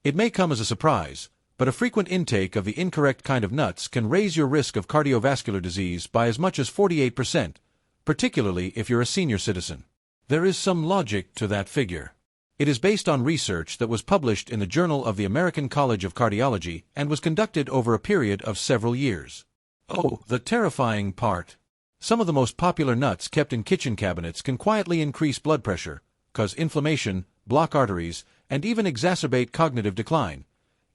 It may come as a surprise, but a frequent intake of the incorrect kind of nuts can raise your risk of cardiovascular disease by as much as 48%, particularly if you're a senior citizen. There is some logic to that figure. It is based on research that was published in the Journal of the American College of Cardiology and was conducted over a period of several years. Oh, the terrifying part. Some of the most popular nuts kept in kitchen cabinets can quietly increase blood pressure, cause inflammation, block arteries, and even exacerbate cognitive decline.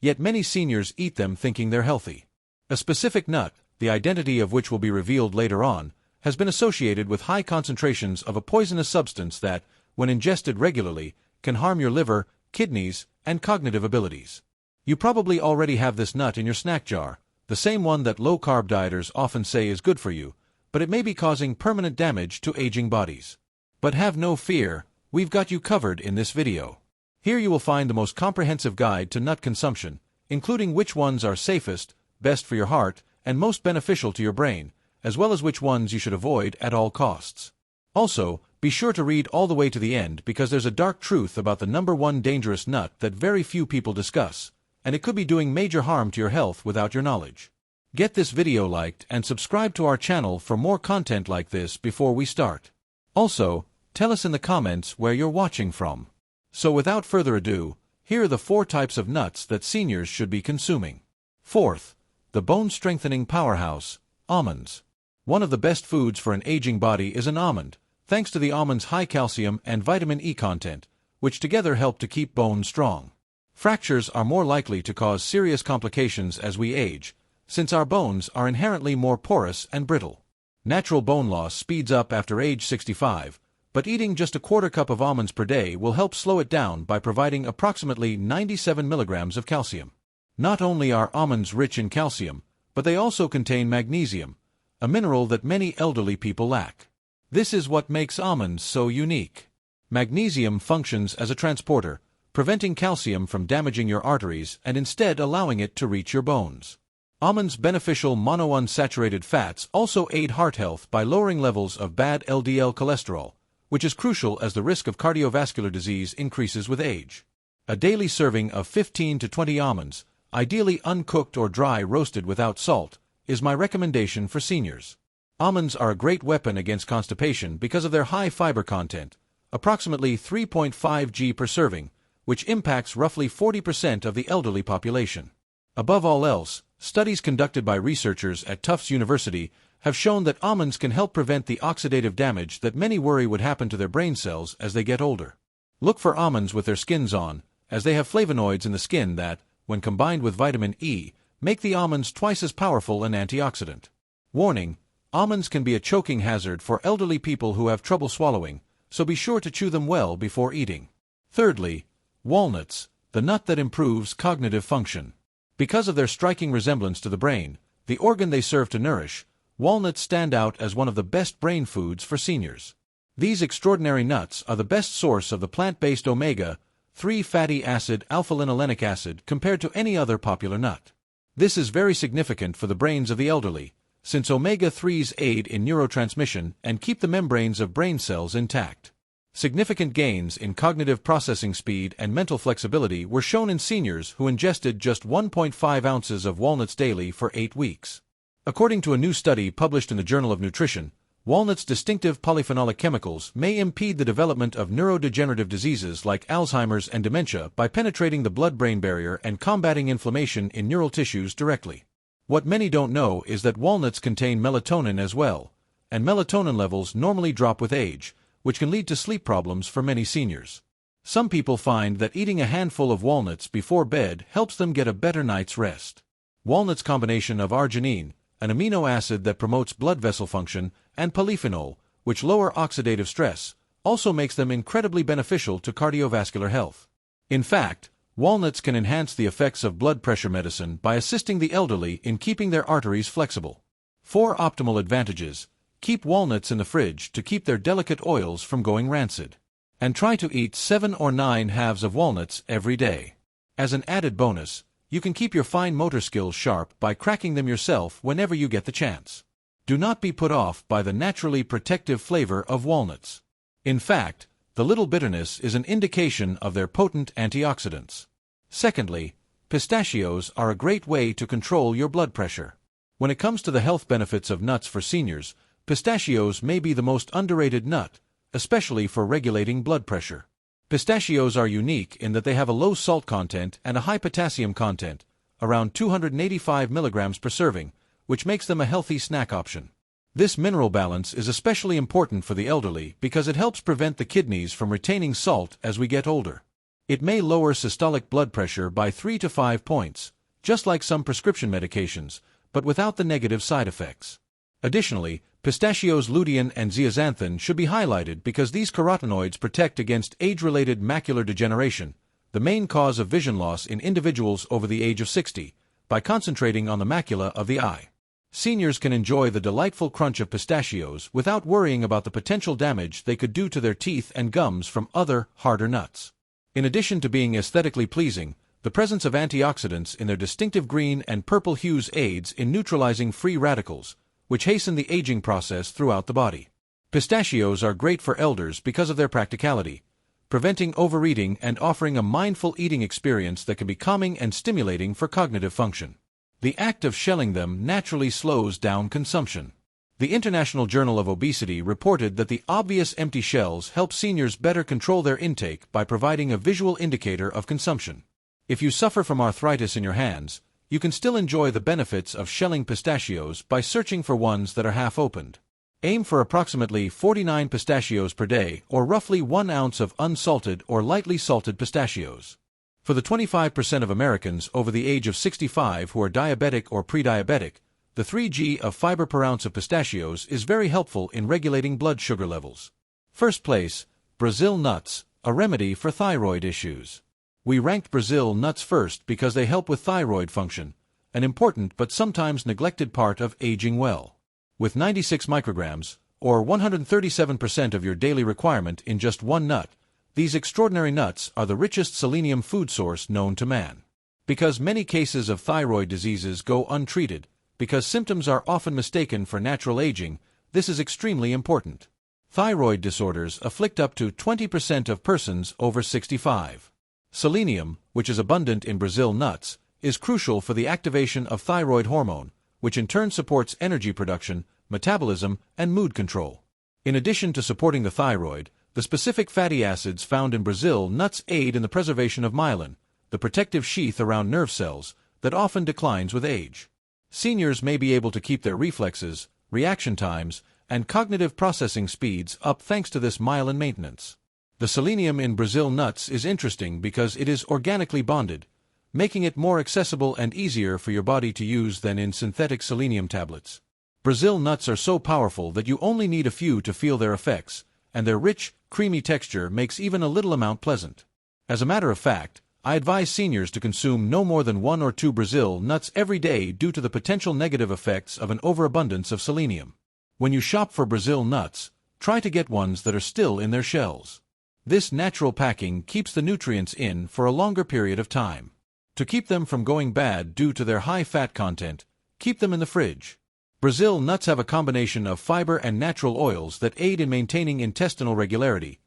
Yet many seniors eat them thinking they're healthy. A specific nut, the identity of which will be revealed later on, has been associated with high concentrations of a poisonous substance that, when ingested regularly, can harm your liver, kidneys, and cognitive abilities. You probably already have this nut in your snack jar, the same one that low-carb dieters often say is good for you, but it may be causing permanent damage to aging bodies. But have no fear, we've got you covered in this video. Here you will find the most comprehensive guide to nut consumption, including which ones are safest, best for your heart, and most beneficial to your brain, as well as which ones you should avoid at all costs. Also, be sure to read all the way to the end because there's a dark truth about the #1 dangerous nut that very few people discuss, and it could be doing major harm to your health without your knowledge. Get this video liked and subscribe to our channel for more content like this before we start. Also, tell us in the comments where you're watching from. So without further ado, here are the 4 types of nuts that seniors should be consuming. Fourth, the bone-strengthening powerhouse, almonds. One of the best foods for an aging body is an almond, thanks to the almond's high calcium and vitamin E content, which together help to keep bones strong. Fractures are more likely to cause serious complications as we age, since our bones are inherently more porous and brittle. Natural bone loss speeds up after age 65, but eating just a quarter cup of almonds per day will help slow it down by providing approximately 97 milligrams of calcium. Not only are almonds rich in calcium, but they also contain magnesium, a mineral that many elderly people lack. This is what makes almonds so unique. Magnesium functions as a transporter, preventing calcium from damaging your arteries and instead allowing it to reach your bones. Almonds' beneficial monounsaturated fats also aid heart health by lowering levels of bad LDL cholesterol, which is crucial as the risk of cardiovascular disease increases with age. A daily serving of 15 to 20 almonds, ideally uncooked or dry roasted without salt, is my recommendation for seniors. Almonds are a great weapon against constipation because of their high fiber content, approximately 3.5 g per serving, which impacts roughly 40% of the elderly population. Above all else, studies conducted by researchers at Tufts University have shown that almonds can help prevent the oxidative damage that many worry would happen to their brain cells as they get older. Look for almonds with their skins on, as they have flavonoids in the skin that, when combined with vitamin E, make the almonds twice as powerful an antioxidant. Warning: almonds can be a choking hazard for elderly people who have trouble swallowing, so be sure to chew them well before eating. Thirdly, walnuts, the nut that improves cognitive function. Because of their striking resemblance to the brain, the organ they serve to nourish, walnuts stand out as one of the best brain foods for seniors. These extraordinary nuts are the best source of the plant-based omega-3 fatty acid alpha-linolenic acid compared to any other popular nut. This is very significant for the brains of the elderly, since omega-3s aid in neurotransmission and keep the membranes of brain cells intact. Significant gains in cognitive processing speed and mental flexibility were shown in seniors who ingested just 1.5 ounces of walnuts daily for 8 weeks. According to a new study published in the Journal of Nutrition, walnuts' distinctive polyphenolic chemicals may impede the development of neurodegenerative diseases like Alzheimer's and dementia by penetrating the blood-brain barrier and combating inflammation in neural tissues directly. What many don't know is that walnuts contain melatonin as well, and melatonin levels normally drop with age, which can lead to sleep problems for many seniors. Some people find that eating a handful of walnuts before bed helps them get a better night's rest. Walnuts' combination of arginine, an amino acid that promotes blood vessel function, and polyphenol, which lower oxidative stress, also makes them incredibly beneficial to cardiovascular health. In fact, walnuts can enhance the effects of blood pressure medicine by assisting the elderly in keeping their arteries flexible. 4 optimal advantages. Keep walnuts in the fridge to keep their delicate oils from going rancid. And try to eat 7 or 9 halves of walnuts every day. As an added bonus, you can keep your fine motor skills sharp by cracking them yourself whenever you get the chance. Do not be put off by the naturally protective flavor of walnuts. In fact, the little bitterness is an indication of their potent antioxidants. Secondly, pistachios are a great way to control your blood pressure. When it comes to the health benefits of nuts for seniors, pistachios may be the most underrated nut, especially for regulating blood pressure. Pistachios are unique in that they have a low salt content and a high potassium content, around 285 milligrams per serving, which makes them a healthy snack option. This mineral balance is especially important for the elderly because it helps prevent the kidneys from retaining salt as we get older. It may lower systolic blood pressure by 3 to 5 points, just like some prescription medications, but without the negative side effects. Additionally, pistachios lutein and zeaxanthin should be highlighted because these carotenoids protect against age-related macular degeneration, the main cause of vision loss in individuals over the age of 60, by concentrating on the macula of the eye. Seniors can enjoy the delightful crunch of pistachios without worrying about the potential damage they could do to their teeth and gums from other, harder nuts. In addition to being aesthetically pleasing, the presence of antioxidants in their distinctive green and purple hues aids in neutralizing free radicals, which hasten the aging process throughout the body. Pistachios are great for elders because of their practicality, preventing overeating and offering a mindful eating experience that can be calming and stimulating for cognitive function. The act of shelling them naturally slows down consumption. The International Journal of Obesity reported that the obvious empty shells help seniors better control their intake by providing a visual indicator of consumption. If you suffer from arthritis in your hands, you can still enjoy the benefits of shelling pistachios by searching for ones that are half-opened. Aim for approximately 49 pistachios per day, or roughly 1 ounce of unsalted or lightly salted pistachios. For the 25% of Americans over the age of 65 who are diabetic or pre-diabetic, the 3g of fiber per ounce of pistachios is very helpful in regulating blood sugar levels. First place, Brazil nuts, a remedy for thyroid issues. We ranked Brazil nuts first because they help with thyroid function, an important but sometimes neglected part of aging well. With 96 micrograms, or 137% of your daily requirement in just one nut, these extraordinary nuts are the richest selenium food source known to man. Because many cases of thyroid diseases go untreated, because symptoms are often mistaken for natural aging, this is extremely important. Thyroid disorders afflict up to 20% of persons over 65. Selenium, which is abundant in Brazil nuts, is crucial for the activation of thyroid hormone, which in turn supports energy production, metabolism, and mood control. In addition to supporting the thyroid, the specific fatty acids found in Brazil nuts aid in the preservation of myelin, the protective sheath around nerve cells, that often declines with age. Seniors may be able to keep their reflexes, reaction times, and cognitive processing speeds up thanks to this myelin maintenance. The selenium in Brazil nuts is interesting because it is organically bonded, making it more accessible and easier for your body to use than in synthetic selenium tablets. Brazil nuts are so powerful that you only need a few to feel their effects, and their rich, creamy texture makes even a little amount pleasant. As a matter of fact, I advise seniors to consume no more than 1 or 2 Brazil nuts every day due to the potential negative effects of an overabundance of selenium. When you shop for Brazil nuts, try to get ones that are still in their shells. This natural packing keeps the nutrients in for a longer period of time. To keep them from going bad due to their high fat content, keep them in the fridge. Brazil nuts have a combination of fiber and natural oils that aid in maintaining intestinal regularity,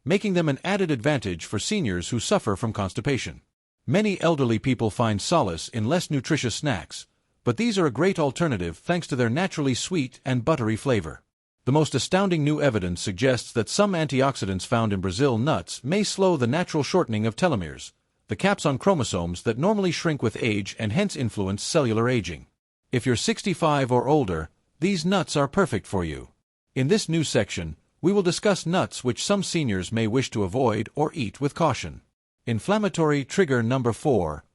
making them an added advantage for seniors who suffer from constipation. Many elderly people find solace in less nutritious snacks, but these are a great alternative thanks to their naturally sweet and buttery flavor. The most astounding new evidence suggests that some antioxidants found in Brazil nuts may slow the natural shortening of telomeres, the caps on chromosomes that normally shrink with age and hence influence cellular aging. If you're 65 or older, these nuts are perfect for you. In this new section, we will discuss nuts which some seniors may wish to avoid or eat with caution. Inflammatory trigger number 4.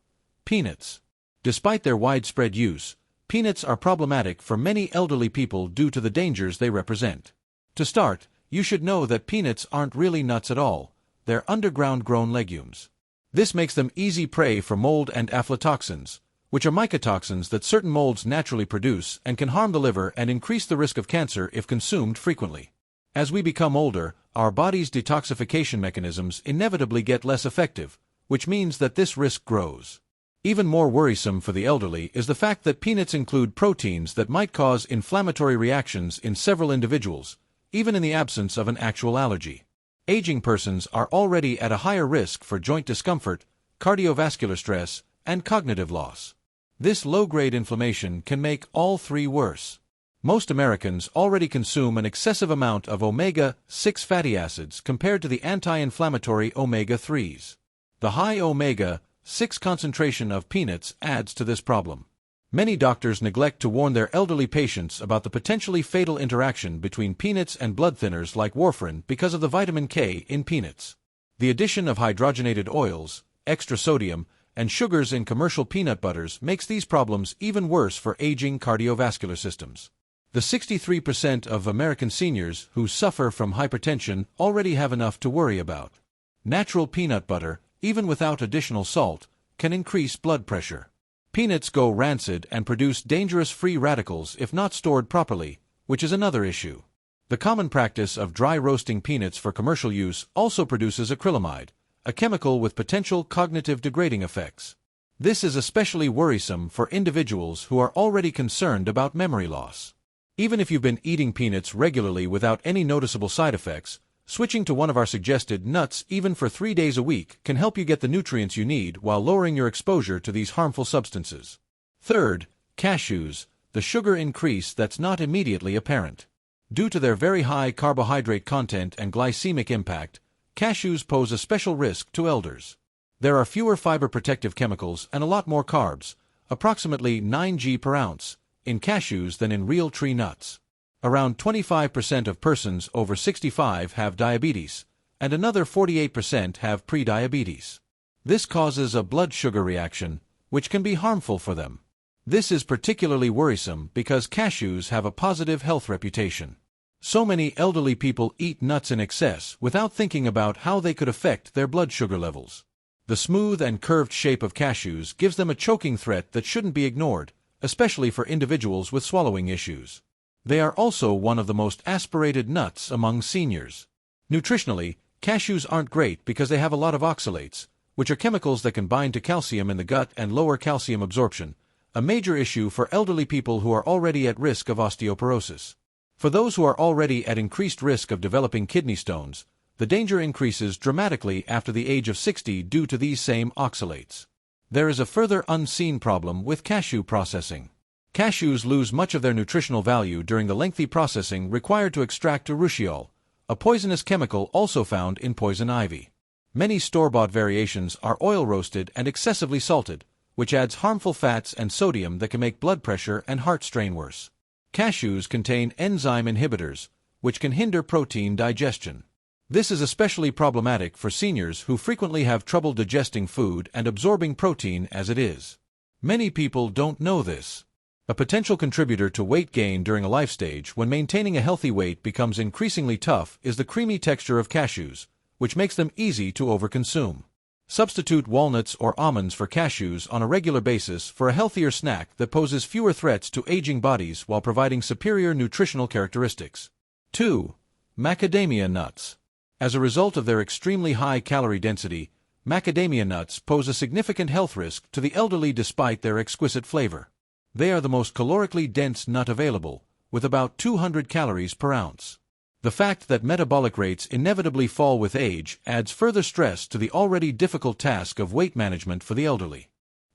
Peanuts. Despite their widespread use, peanuts are problematic for many elderly people due to the dangers they represent. To start, you should know that peanuts aren't really nuts at all, they're underground-grown legumes. This makes them easy prey for mold and aflatoxins, which are mycotoxins that certain molds naturally produce and can harm the liver and increase the risk of cancer if consumed frequently. As we become older, our body's detoxification mechanisms inevitably get less effective, which means that this risk grows. Even more worrisome for the elderly is the fact that peanuts include proteins that might cause inflammatory reactions in several individuals, even in the absence of an actual allergy. Aging persons are already at a higher risk for joint discomfort, cardiovascular stress, and cognitive loss. This low-grade inflammation can make all three worse. Most Americans already consume an excessive amount of omega-6 fatty acids compared to the anti-inflammatory omega-3s. The high omega-6 concentration of peanuts adds to this problem. Many doctors neglect to warn their elderly patients about the potentially fatal interaction between peanuts and blood thinners like warfarin because of the vitamin K in peanuts. The addition of hydrogenated oils, extra sodium, and sugars in commercial peanut butters makes these problems even worse for aging cardiovascular systems. The 63% of American seniors who suffer from hypertension already have enough to worry about. Natural peanut butter, even without additional salt, can increase blood pressure. Peanuts go rancid and produce dangerous free radicals if not stored properly, which is another issue. The common practice of dry roasting peanuts for commercial use also produces acrylamide, a chemical with potential cognitive degrading effects. This is especially worrisome for individuals who are already concerned about memory loss. Even if you've been eating peanuts regularly without any noticeable side effects, switching to one of our suggested nuts even for 3 days a week can help you get the nutrients you need while lowering your exposure to these harmful substances. Third, cashews, the sugar increase that's not immediately apparent. Due to their very high carbohydrate content and glycemic impact, cashews pose a special risk to elders. There are fewer fiber protective chemicals and a lot more carbs, approximately 9 g per ounce, in cashews than in real tree nuts. Around 25% of persons over 65 have diabetes, and another 48% have prediabetes. This causes a blood sugar reaction, which can be harmful for them. This is particularly worrisome because cashews have a positive health reputation. So many elderly people eat nuts in excess without thinking about how they could affect their blood sugar levels. The smooth and curved shape of cashews gives them a choking threat that shouldn't be ignored, especially for individuals with swallowing issues. They are also one of the most aspirated nuts among seniors. Nutritionally, cashews aren't great because they have a lot of oxalates, which are chemicals that can bind to calcium in the gut and lower calcium absorption, a major issue for elderly people who are already at risk of osteoporosis. For those who are already at increased risk of developing kidney stones, the danger increases dramatically after the age of 60 due to these same oxalates. There is a further unseen problem with cashew processing. Cashews lose much of their nutritional value during the lengthy processing required to extract urushiol, a poisonous chemical also found in poison ivy. Many store-bought variations are oil-roasted and excessively salted, which adds harmful fats and sodium that can make blood pressure and heart strain worse. Cashews contain enzyme inhibitors, which can hinder protein digestion. This is especially problematic for seniors who frequently have trouble digesting food and absorbing protein as it is. Many people don't know this. A potential contributor to weight gain during a life stage when maintaining a healthy weight becomes increasingly tough is the creamy texture of cashews, which makes them easy to overconsume. Substitute walnuts or almonds for cashews on a regular basis for a healthier snack that poses fewer threats to aging bodies while providing superior nutritional characteristics. 2. Macadamia nuts. As a result of their extremely high calorie density, macadamia nuts pose a significant health risk to the elderly despite their exquisite flavor. They are the most calorically dense nut available, with about 200 calories per ounce. The fact that metabolic rates inevitably fall with age adds further stress to the already difficult task of weight management for the elderly.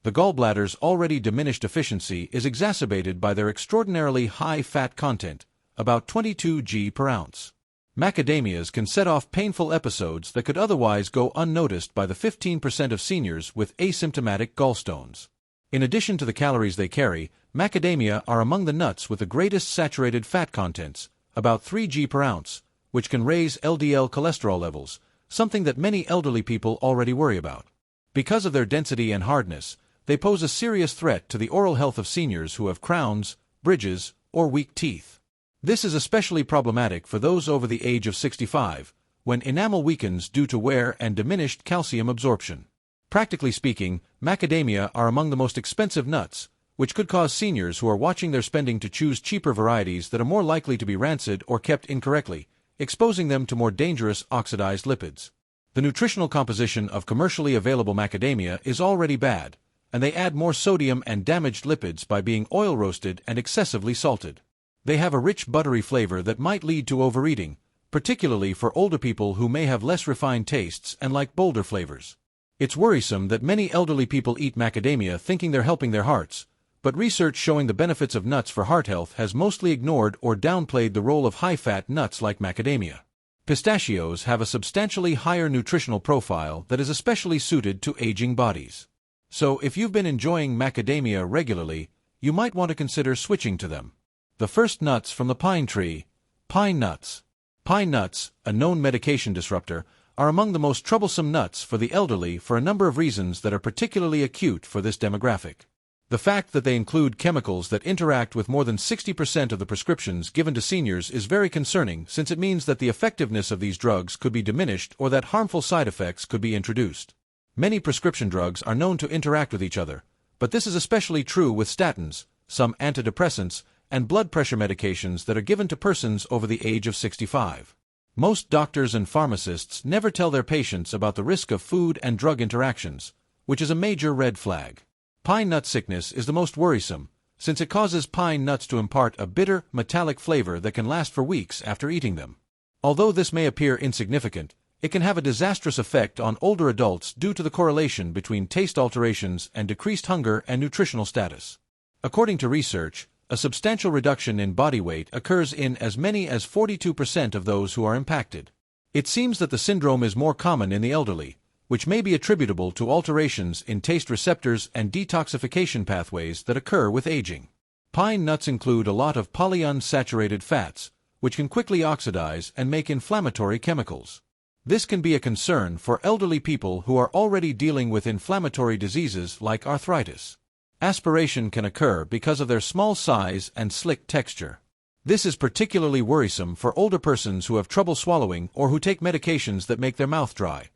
The gallbladder's already diminished efficiency is exacerbated by their extraordinarily high fat content, about 22 g per ounce. Macadamias can set off painful episodes that could otherwise go unnoticed by the 15% of seniors with asymptomatic gallstones. In addition to the calories they carry, macadamia are among the nuts with the greatest saturated fat contents, about 3 g per ounce, which can raise LDL cholesterol levels, something that many elderly people already worry about. Because of their density and hardness, they pose a serious threat to the oral health of seniors who have crowns, bridges, or weak teeth. This is especially problematic for those over the age of 65, when enamel weakens due to wear and diminished calcium absorption. Practically speaking, macadamia are among the most expensive nuts, which could cause seniors who are watching their spending to choose cheaper varieties that are more likely to be rancid or kept incorrectly, exposing them to more dangerous oxidized lipids. The nutritional composition of commercially available macadamia is already bad, and they add more sodium and damaged lipids by being oil-roasted and excessively salted. They have a rich buttery flavor that might lead to overeating, particularly for older people who may have less refined tastes and like bolder flavors. It's worrisome that many elderly people eat macadamia thinking they're helping their hearts, but research showing the benefits of nuts for heart health has mostly ignored or downplayed the role of high-fat nuts like macadamia. Pistachios have a substantially higher nutritional profile that is especially suited to aging bodies. So if you've been enjoying macadamia regularly, you might want to consider switching to them. The first nuts from the pine tree, pine nuts. Pine nuts, a known medication disruptor, are among the most troublesome nuts for the elderly for a number of reasons that are particularly acute for this demographic. The fact that they include chemicals that interact with more than 60% of the prescriptions given to seniors is very concerning, since it means that the effectiveness of these drugs could be diminished or that harmful side effects could be introduced. Many prescription drugs are known to interact with each other, but this is especially true with statins, some antidepressants, and blood pressure medications that are given to persons over the age of 65. Most doctors and pharmacists never tell their patients about the risk of food and drug interactions, which is a major red flag. Pine nut sickness is the most worrisome, since it causes pine nuts to impart a bitter, metallic flavor that can last for weeks after eating them. Although this may appear insignificant, it can have a disastrous effect on older adults due to the correlation between taste alterations and decreased hunger and nutritional status. According to research, a substantial reduction in body weight occurs in as many as 42% of those who are impacted. It seems that the syndrome is more common in the elderly, which may be attributable to alterations in taste receptors and detoxification pathways that occur with aging. Pine nuts include a lot of polyunsaturated fats, which can quickly oxidize and make inflammatory chemicals. This can be a concern for elderly people who are already dealing with inflammatory diseases like arthritis. Aspiration can occur because of their small size and slick texture. This is particularly worrisome for older persons who have trouble swallowing or who take medications that make their mouth dry,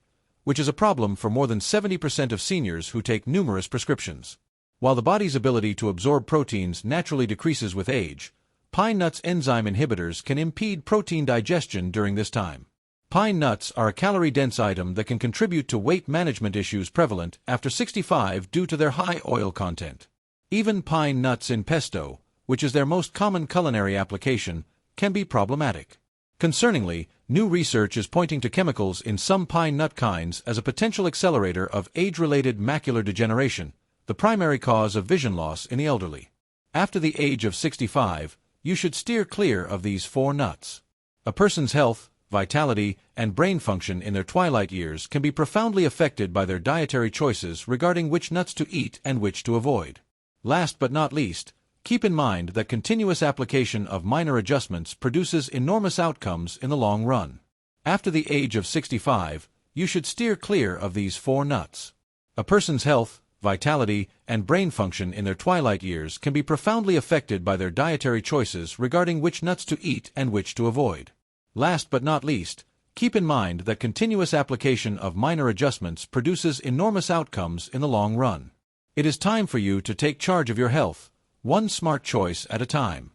which is a problem for more than 70% of seniors who take numerous prescriptions. While the body's ability to absorb proteins naturally decreases with age, pine nuts enzyme inhibitors can impede protein digestion during this time. Pine nuts are a calorie-dense item that can contribute to weight management issues prevalent after 65 due to their high oil content. Even pine nuts in pesto, which is their most common culinary application, can be problematic. Concerningly, new research is pointing to chemicals in some pine nut kinds as a potential accelerator of age-related macular degeneration, the primary cause of vision loss in the elderly. After the age of 65, you should steer clear of these 4 nuts. A person's health, vitality, and brain function in their twilight years can be profoundly affected by their dietary choices regarding which nuts to eat and which to avoid. Last but not least, keep in mind that continuous application of minor adjustments produces enormous outcomes in the long run. After the age of 65, you should steer clear of these 4 nuts. A person's health, vitality, and brain function in their twilight years can be profoundly affected by their dietary choices regarding which nuts to eat and which to avoid. Last but not least, keep in mind that continuous application of minor adjustments produces enormous outcomes in the long run. It is time for you to take charge of your health, one smart choice at a time.